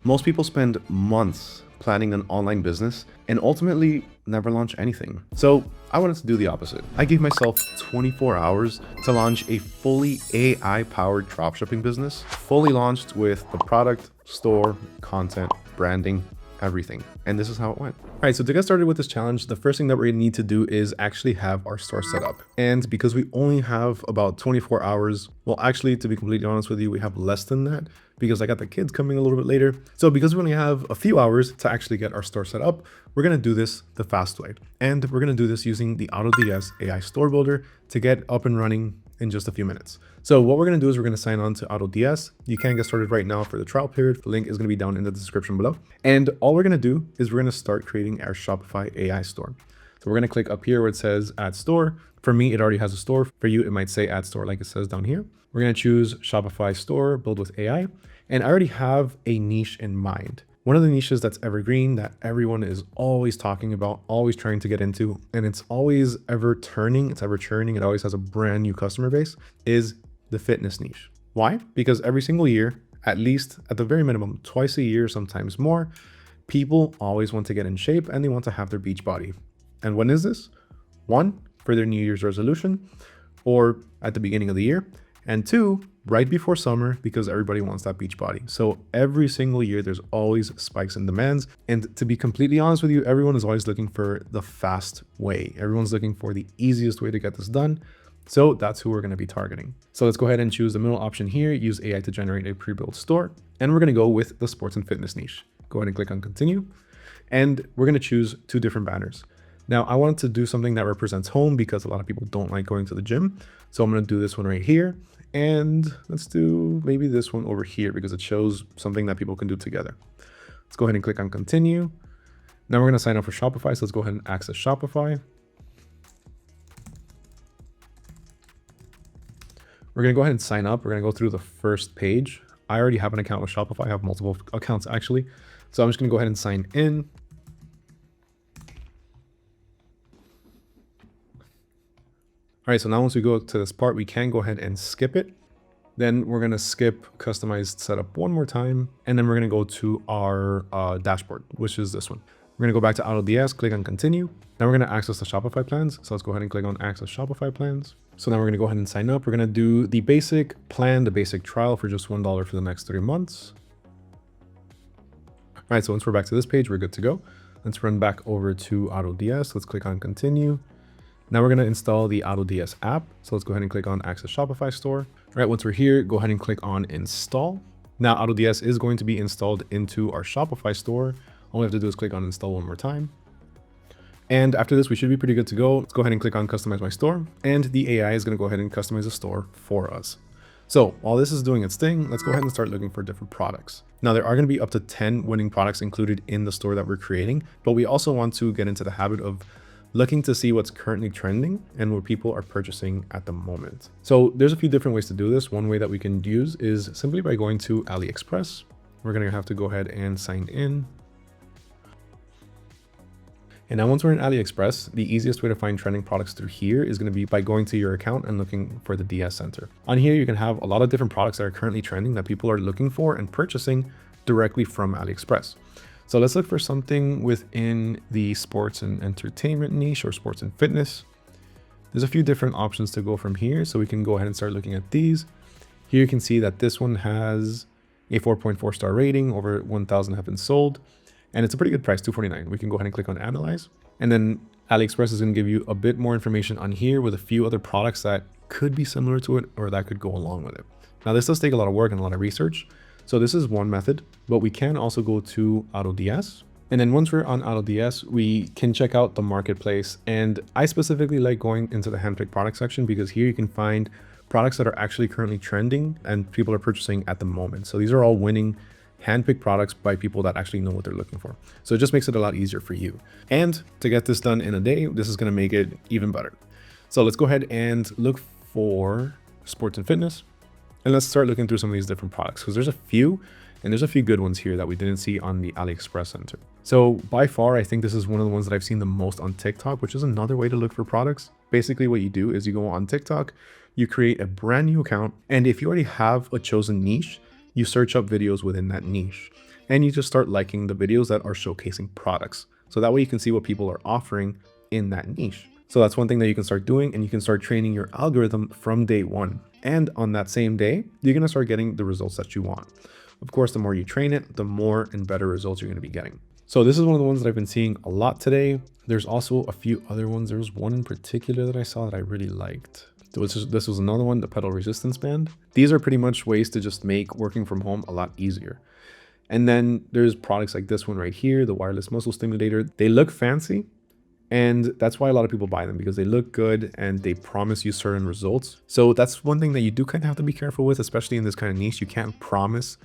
Most people spend months planning an online business and ultimately never launch anything. So I wanted to do the opposite. I gave myself 24 hours to launch a fully AI-powered dropshipping business, fully launched with the product, store, content, branding, everything. And this is how it went. All right, so to get started with this challenge, the first thing that we're gonna need to do is actually have our store set up. And because we only have about 24 hours, well, actually, to be completely honest with you, we have less than that because I got the kids coming a little bit later. So because we only have a few hours to actually get our store set up, we're gonna do this the fast way. And we're gonna do this using the AutoDS AI store builder to get up and running in just a few minutes. So what we're gonna do is we're gonna sign on to AutoDS. You can get started right now for the trial period. The link is gonna be down in the description below. And all we're gonna do is we're gonna start creating our Shopify AI store. So we're gonna click up here where it says add store. For me, it already has a store. For you, it might say add store like it says down here. We're gonna choose Shopify store, build with AI. And I already have a niche in mind. One of the niches that's evergreen, that everyone is always talking about, always trying to get into, and it's always ever turning, it's ever churning, it always has a brand new customer base, is the fitness niche. Why? Because every single year, at least at the very minimum, twice a year, sometimes more, people always want to get in shape and they want to have their beach body. And when is this? One, for their New Year's resolution, or at the beginning of the year. And two, right before summer, because everybody wants that beach body. So every single year, there's always spikes in demands. And to be completely honest with you, everyone is always looking for the fast way. Everyone's looking for the easiest way to get this done. So that's who we're going to be targeting. So let's go ahead and choose the middle option here, use AI to generate a pre-built store. And we're going to go with the sports and fitness niche. Go ahead and click on continue. And we're going to choose two different banners. Now I wanted to do something that represents home because a lot of people don't like going to the gym. So I'm going to do this one right here. And let's do maybe this one over here because it shows something that people can do together. Let's go ahead and click on continue. Now we're going to sign up for Shopify. So let's go ahead and access Shopify. We're going to go ahead and sign up. We're going to go through the first page. I already have an account with Shopify. I have multiple accounts actually. So I'm just going to go ahead and sign in. All right, so now once we go to this part, we can go ahead and skip it. Then we're gonna skip customized setup one more time. And then we're gonna go to our dashboard, which is this one. We're gonna go back to AutoDS, click on continue. Now we're gonna access the Shopify plans. So let's go ahead and click on access Shopify plans. So now we're gonna go ahead and sign up. We're gonna do the basic plan, the basic trial for just $1 for the next 3 months. All right, so once we're back to this page, we're good to go. Let's run back over to AutoDS. Let's click on continue. Now we're going to install the AutoDS app. So let's go ahead and click on Access Shopify Store. All right, once we're here, go ahead and click on Install. Now AutoDS is going to be installed into our Shopify store. All we have to do is click on Install one more time. And after this, we should be pretty good to go. Let's go ahead and click on Customize My Store. And the AI is going to go ahead and customize the store for us. So while this is doing its thing, let's go ahead and start looking for different products. Now there are going to be up to 10 winning products included in the store that we're creating, but we also want to get into the habit of looking to see what's currently trending and what people are purchasing at the moment. So there's a few different ways to do this. One way that we can use is simply by going to AliExpress. We're going to have to go ahead and sign in. And now once we're in AliExpress, the easiest way to find trending products through here is going to be by going to your account and looking for the DS Center. On here, you can have a lot of different products that are currently trending that people are looking for and purchasing directly from AliExpress. So let's look for something within the sports and entertainment niche or sports and fitness. There's a few different options to go from here. So we can go ahead and start looking at these. Here you can see that this one has a 4.4 star rating, over 1,000 have been sold, and it's a pretty good price, $249. We can go ahead and click on Analyze. And then AliExpress is going to give you a bit more information on here with a few other products that could be similar to it or that could go along with it. Now this does take a lot of work and a lot of research. So this is one method, but we can also go to AutoDS. And then once we're on AutoDS, we can check out the marketplace. And I specifically like going into the handpicked product section because here you can find products that are actually currently trending and people are purchasing at the moment. So these are all winning handpicked products by people that actually know what they're looking for. So it just makes it a lot easier for you. And to get this done in a day, this is going to make it even better. So let's go ahead and look for sports and fitness. And let's start looking through some of these different products because there's a few good ones here that we didn't see on the AliExpress Center. So by far, I think this is one of the ones that I've seen the most on TikTok, which is another way to look for products. Basically what you do is you go on TikTok, you create a brand new account. And if you already have a chosen niche, you search up videos within that niche. and you just start liking the videos that are showcasing products. So that way you can see what people are offering in that niche. So that's one thing that you can start doing, and you can start training your algorithm from day one. And on that same day, you're going to start getting the results that you want. Of course, the more you train it, the more and better results you're going to be getting. So this is one of the ones that I've been seeing a lot today. There's also a few other ones. There was one in particular that I saw that I really liked. This was another one, the pedal resistance band. These are pretty much ways to just make working from home a lot easier. And then there's products like this one right here, the wireless muscle stimulator. They look fancy, and that's why a lot of people buy them, because they look good and they promise you certain results. So that's one thing that you do kind of have to be careful with, especially in this kind of niche. You can't promise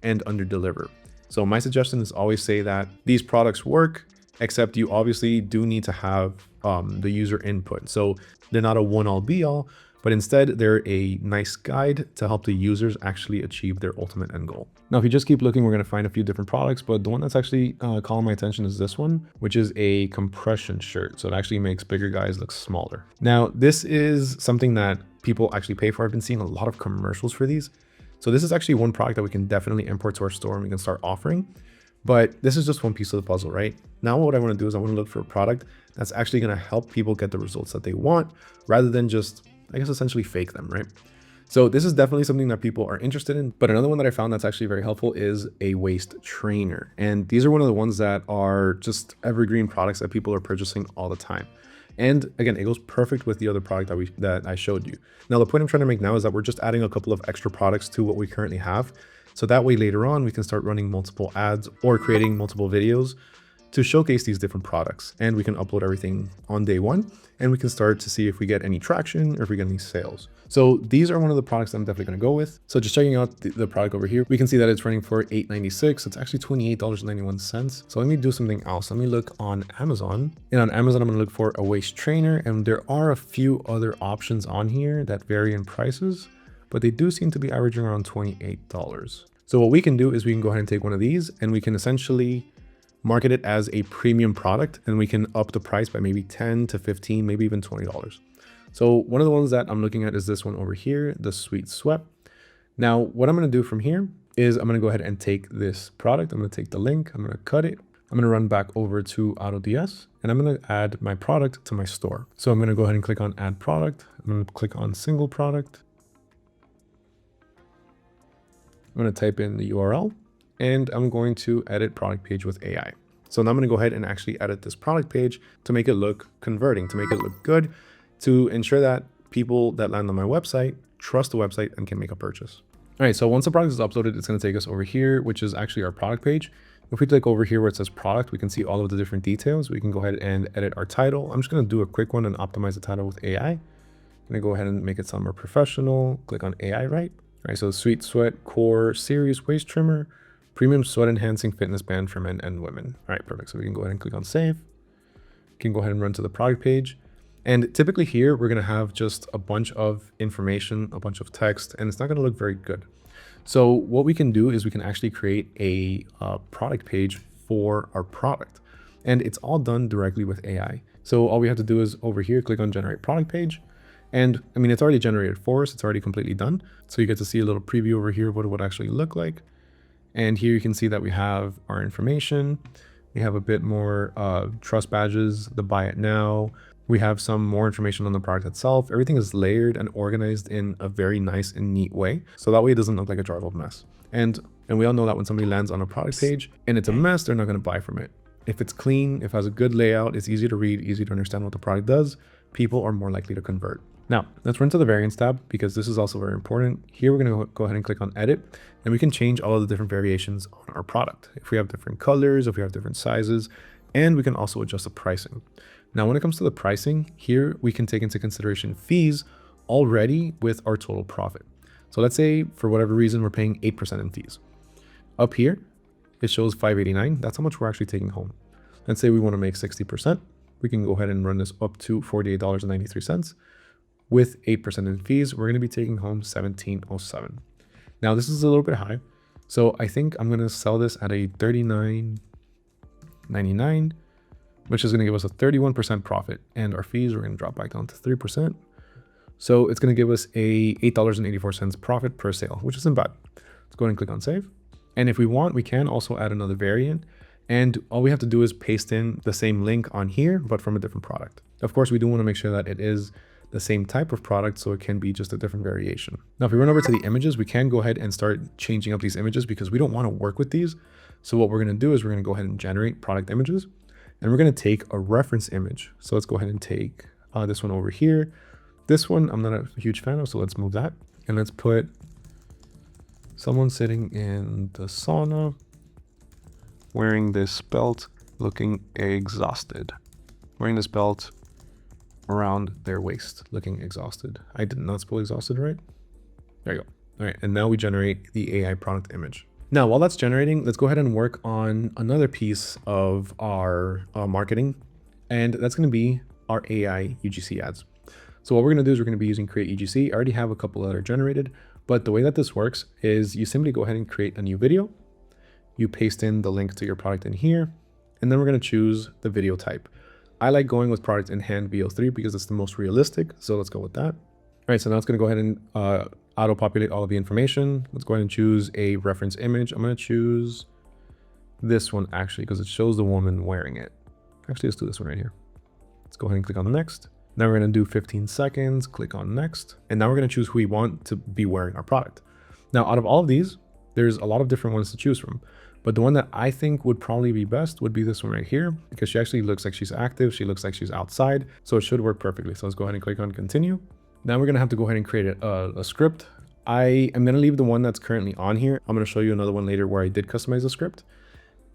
and under-deliver. So my suggestion is always say that these products work, except you obviously do need to have the user input. So they're not a one-all be-all, but instead they're a nice guide to help the users actually achieve their ultimate end goal. Now, if you just keep looking, we're going to find a few different products, but the one that's actually calling my attention is this one, which is a compression shirt. So it actually makes bigger guys look smaller. Now, this is something that people actually pay for. I've been seeing a lot of commercials for these. So this is actually one product that we can definitely import to our store and we can start offering. But this is just one piece of the puzzle, right? Now what I want to do is I want to look for a product that's actually going to help people get the results that they want, rather than just, I guess, essentially fake them, right? So this is definitely something that people are interested in. But another one that I found that's actually very helpful is a waist trainer. And these are one of the ones that are just evergreen products that people are purchasing all the time. And again, it goes perfect with the other product that I showed you. Now, the point I'm trying to make now is that we're just adding a couple of extra products to what we currently have. So that way later on, we can start running multiple ads or creating multiple videos to showcase these different products. And we can upload everything on day one, and we can start to see if we get any traction or if we get any sales. So these are one of the products I'm definitely going to go with. So just checking out the product over here, we can see that it's running for $8.96. It's actually $28.91. So let me do something else. Let me look on Amazon, and on Amazon, I'm going to look for a waist trainer. And there are a few other options on here that vary in prices, but they do seem to be averaging around $28. So what we can do is we can go ahead and take one of these, and we can essentially market it as a premium product, and we can up the price by maybe 10 to 15, maybe even $20. So one of the ones that I'm looking at is this one over here, the Sweet Sweat. Now, what I'm going to do from here is I'm going to go ahead and take this product. I'm going to take the link. I'm going to cut it. I'm going to run back over to AutoDS, and I'm going to add my product to my store. So I'm going to go ahead and click on Add Product. I'm going to click on Single Product. I'm going to type in the URL, and I'm going to edit product page with AI. So now I'm going to go ahead and actually edit this product page to make it look converting, to make it look good, to ensure that people that land on my website trust the website and can make a purchase. All right, so once the product is uploaded, it's going to take us over here, which is actually our product page. If we click over here where it says product, we can see all of the different details. We can go ahead and edit our title. I'm just going to do a quick one and optimize the title with AI. I'm going to go ahead and make it sound more professional. Click on AI Right. All right, so Sweet Sweat Core Series Waist Trimmer, Premium Sweat Enhancing Fitness Band for men and women. All right, perfect. So we can go ahead and click on Save. We can go ahead and run to the product page. And typically here, we're going to have just a bunch of information, a bunch of text, and it's not going to look very good. So what we can do is we can actually create a product page for our product. And it's all done directly with AI. So all we have to do is over here, click on Generate Product Page. And I mean, it's already generated for us. It's already completely done. So you get to see a little preview over here of what it would actually look like. And here you can see that we have our information. We have a bit more trust badges, the buy it now. We have some more information on the product itself. Everything is layered and organized in a very nice and neat way. So that way it doesn't look like a jar of mess. And we all know that when somebody lands on a product page and it's a mess, they're not going to buy from it. If it's clean, if it has a good layout, it's easy to read, easy to understand what the product does, people are more likely to convert. Now, let's run to the variants tab because this is also very important. Here, we're going to go ahead and click on edit, and we can change all of the different variations on our product. If we have different colors, if we have different sizes, and we can also adjust the pricing. Now, when it comes to the pricing, here we can take into consideration fees already with our total profit. So let's say for whatever reason, we're paying 8% in fees. Up here, it shows $5.89. That's how much we're actually taking home. Let's say we want to make 60%. We can go ahead and run this up to $48.93. With 8% in fees, we're going to be taking home $17.07. Now, this is a little bit high. So I think I'm going to sell this at a $39.99, which is going to give us a 31% profit. And our fees, we're going to drop back down to 3%. So it's going to give us a $8.84 profit per sale, which isn't bad. Let's go ahead and click on save. And if we want, we can also add another variant. And all we have to do is paste in the same link on here, but from a different product. Of course, we do want to make sure that it is the same type of product, so it can be just a different variation. Now, if we run over to the images, we can go ahead and start changing up these images because we don't want to work with these. So what we're going to do is we're going to go ahead and generate product images, and we're going to take a reference image. So let's go ahead and take this one over here. This one, I'm not a huge fan of, so let's move that. And let's put someone sitting in the sauna, wearing this belt, looking exhausted. Wearing this belt around their waist, looking exhausted. I did not spell exhausted, right? There you go. All right, and now we generate the AI product image. Now, while that's generating, let's go ahead and work on another piece of our marketing, and that's gonna be our AI UGC ads. So what we're gonna do is we're gonna be using Create UGC. I already have a couple that are generated, but the way that this works is you simply go ahead and create a new video. You paste in the link to your product in here, and then we're gonna choose the video type. I like going with product in hand VO3 because it's the most realistic. So let's go with that. All right, so now it's gonna go ahead and auto-populate all of the information. Let's go ahead and choose a reference image. I'm gonna choose this one actually because it shows the woman wearing it. Actually, let's do this one right here. Let's go ahead and click on the next. Now we're gonna do 15 seconds, click on next. And now we're gonna choose who we want to be wearing our product. Now, out of all of these, there's a lot of different ones to choose from. But the one that I think would probably be best would be this one right here, because she actually looks like she's active. She looks like she's outside. So it should work perfectly. So let's go ahead and click on continue. Now we're gonna have to go ahead and create a script. I am gonna leave the one that's currently on here. I'm gonna show you another one later where I did customize the script.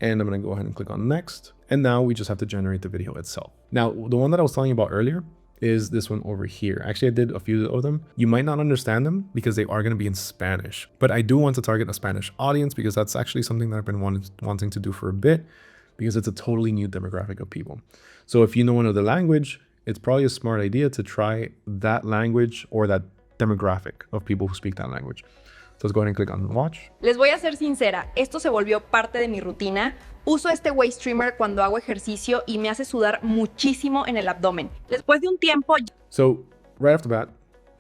And I'm gonna go ahead and click on next. And now we just have to generate the video itself. Now, the one that I was telling you about earlier is this one over here. Actually, I did a few of them. You might not understand them because they are going to be in Spanish, but I do want to target a Spanish audience because that's actually something that I've been wanting to do for a bit because it's a totally new demographic of people. So if you know another language, it's probably a smart idea to try that language or that demographic of people who speak that language. So let's go ahead and click on watch. Les voy a ser sincera, esto se volvió parte de mi rutina. Uso este waist trimmer cuando hago ejercicio y me hace sudar muchísimo en el abdomen. Después de un tiempo... So right off the bat,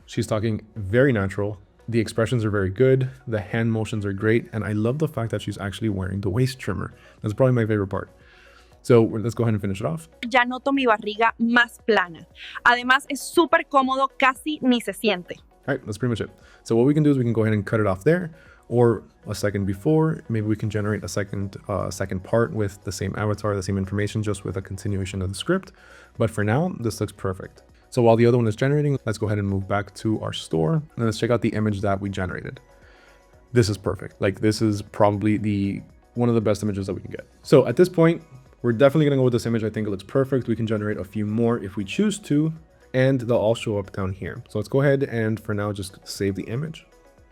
she's talking very natural. The expressions are very good. The hand motions are great. And I love the fact that she's actually wearing the waist trimmer. That's probably my favorite part. So let's go ahead and finish it off. Ya noto mi barriga más plana. Además, es súper cómodo, casi ni se siente. All right, that's pretty much it. So what we can do is we can go ahead and cut it off there, or a second before. Maybe we can generate a second part with the same avatar, the same information, just with a continuation of the script. But for now, this looks perfect. So while the other one is generating, let's go ahead and move back to our store and let's check out the image that we generated. This is perfect. Like, this is probably one of the best images that we can get. So at this point, we're definitely gonna go with this image. I think it looks perfect. We can generate a few more if we choose to, and they'll all show up down here. So let's go ahead and for now, just save the image.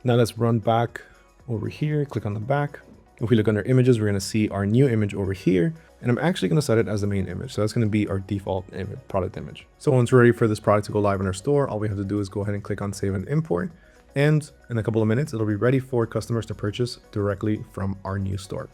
Now let's run back over here, click on the back. If we look under images, we're gonna see our new image over here. And I'm actually gonna set it as the main image. So that's gonna be our default image, product image. So once we're ready for this product to go live in our store, all we have to do is go ahead and click on save and import. And in a couple of minutes, it'll be ready for customers to purchase directly from our new store.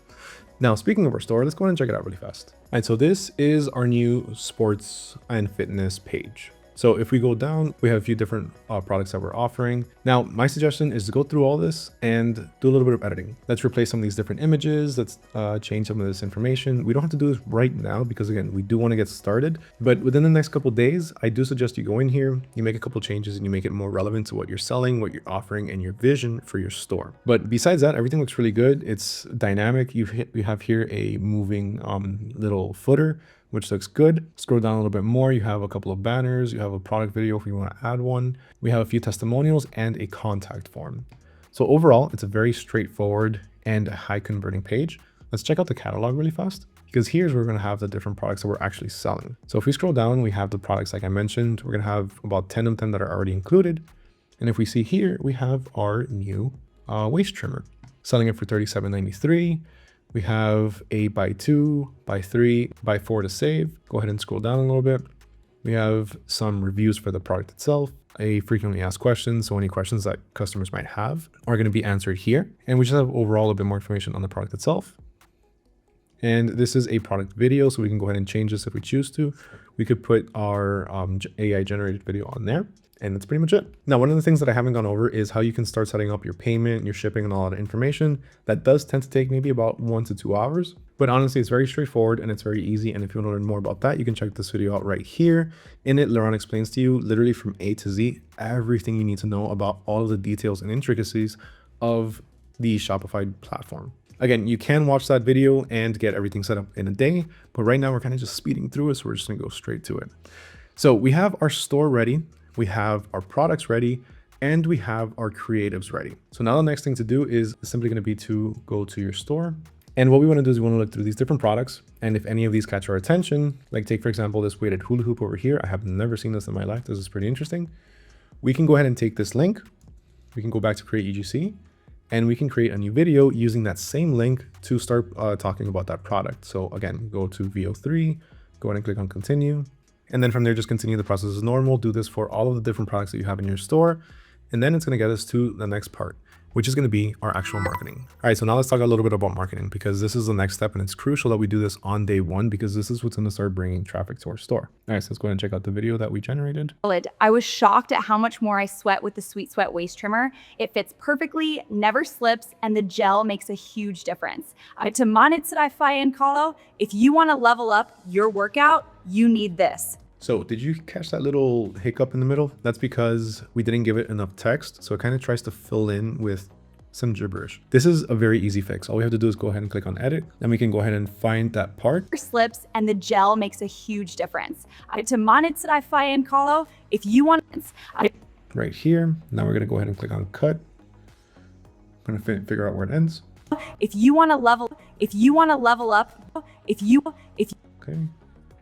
Now, speaking of our store, let's go ahead and check it out really fast. All right, so this is our new sports and fitness page. So if we go down, we have a few different products that we're offering. Now, my suggestion is to go through all this and do a little bit of editing. Let's replace some of these different images. Let's change some of this information. We don't have to do this right now because, again, we do want to get started. But within the next couple of days, I do suggest you go in here, you make a couple changes, and you make it more relevant to what you're selling, what you're offering, and your vision for your store. But besides that, everything looks really good. It's dynamic. You have here a moving little footer, which looks good. Scroll down a little bit more. You have a couple of banners. You have a product video if you want to add one. We have a few testimonials and a contact form. So overall, it's a very straightforward and a high converting page. Let's check out the catalog really fast, because here's where we're going to have the different products that we're actually selling. So if we scroll down, we have the products like I mentioned. We're going to have about 10 of them that are already included. And if we see here, we have our new waist trimmer, selling it for $37.93. We have a buy 2, buy 3, buy 4 to save. Go ahead and scroll down a little bit. We have some reviews for the product itself, a frequently asked questions. So any questions that customers might have are going to be answered here. And we just have overall a bit more information on the product itself. And this is a product video, so we can go ahead and change this if we choose to. We could put our AI generated video on there, and that's pretty much it. Now, one of the things that I haven't gone over is how you can start setting up your payment, your shipping, and all that information. That does tend to take maybe about 1 to 2 hours, but honestly, it's very straightforward and it's very easy. And if you want to learn more about that, you can check this video out right here. In it, Laurent explains to you literally from A to Z, everything you need to know about all of the details and intricacies of the Shopify platform. Again, you can watch that video and get everything set up in a day, but right now we're kind of just speeding through it, so we're just gonna go straight to it. So we have our store ready, we have our products ready, and we have our creatives ready. So now the next thing to do is simply gonna be to go to your store. And what we wanna do is we wanna look through these different products, and if any of these catch our attention, like take for example, this weighted hula hoop over here. I have never seen this in my life. This is pretty interesting. We can go ahead and take this link. We can go back to create UGC, and we can create a new video using that same link to start talking about that product. So again, go to VO3, go ahead and click on continue. And then from there, just continue the process as normal. Do this for all of the different products that you have in your store. And then it's gonna get us to the next part, which is gonna be our actual marketing. All right, so now let's talk a little bit about marketing, because this is the next step and it's crucial that we do this on day one, because this is what's gonna start bringing traffic to our store. All right, so let's go ahead and check out the video that we generated. I was shocked at how much more I sweat with the Sweet Sweat waist trimmer. It fits perfectly, never slips, and the gel makes a huge difference. To monetize and call, if you wanna level up your workout, you need this. So did you catch that little hiccup in the middle? That's because we didn't give it enough text. So it kind of tries to fill in with some gibberish. This is a very easy fix. All we have to do is go ahead and click on edit. Then we can go ahead and find that part. Slips and the gel makes a huge difference. To monetize and call, if you want right here. Now we're gonna go ahead and click on cut. I'm gonna figure out where it ends. If you want to level up, Okay,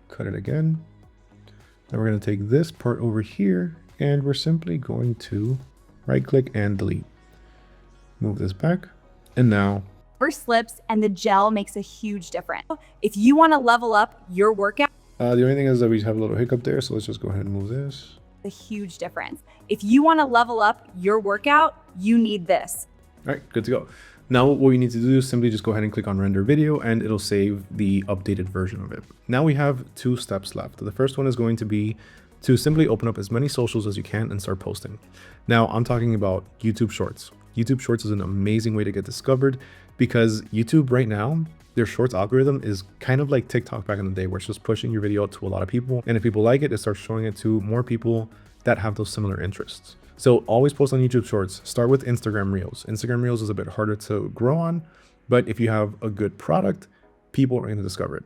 cut it again. Then we're gonna take this part over here and we're simply going to right click and delete. Move this back. And now slips and the gel makes a huge difference. If you want to level up your workout, the only thing is that we have a little hiccup there. So let's just go ahead and move this. a huge difference. If you want to level up your workout, you need this. All right, good to go. Now what we need to do is simply just go ahead and click on render video and it'll save the updated version of it. Now we have 2 steps left. The first one is going to be to simply open up as many socials as you can and start posting. Now I'm talking about YouTube Shorts. YouTube Shorts is an amazing way to get discovered because YouTube right now, their Shorts algorithm is kind of like TikTok back in the day, where it's just pushing your video out to a lot of people. And if people like it, it starts showing it to more people that have those similar interests. So always post on YouTube Shorts. Start with Instagram Reels. Instagram Reels is a bit harder to grow on, but if you have a good product, people are going to discover it.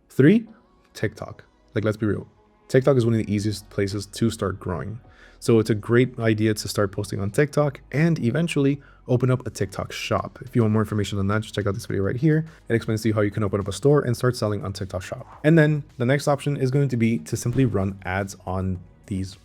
3, TikTok. Like, let's be real. TikTok is one of the easiest places to start growing. So it's a great idea to start posting on TikTok and eventually open up a TikTok shop. If you want more information on that, just check out this video right here. It explains to you how you can open up a store and start selling on TikTok shop. And then the next option is going to be to simply run ads on these,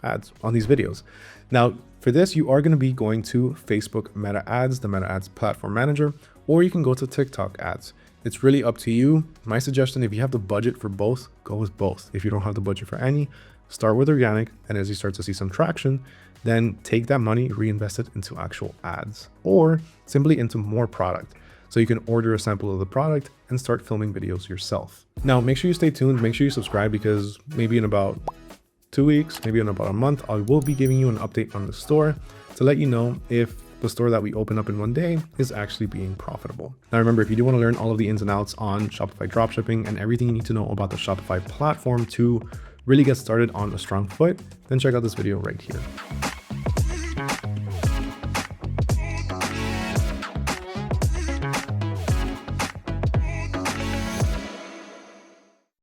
ads on these videos. Now for this, you are going to be going to Facebook Meta Ads, the Meta Ads platform manager, or you can go to TikTok ads. It's really up to you. My suggestion, if you have the budget for both, go with both. If you don't have the budget for any, start with organic. And as you start to see some traction, then take that money, reinvest it into actual ads or simply into more product. So you can order a sample of the product and start filming videos yourself. Now, make sure you stay tuned. Make sure you subscribe because maybe in about 2 weeks, maybe in about a month, I will be giving you an update on the store to let you know if the store that we open up in one day is actually being profitable. Now remember, if you do want to learn all of the ins and outs on Shopify dropshipping and everything you need to know about the Shopify platform to really get started on a strong foot, then check out this video right here.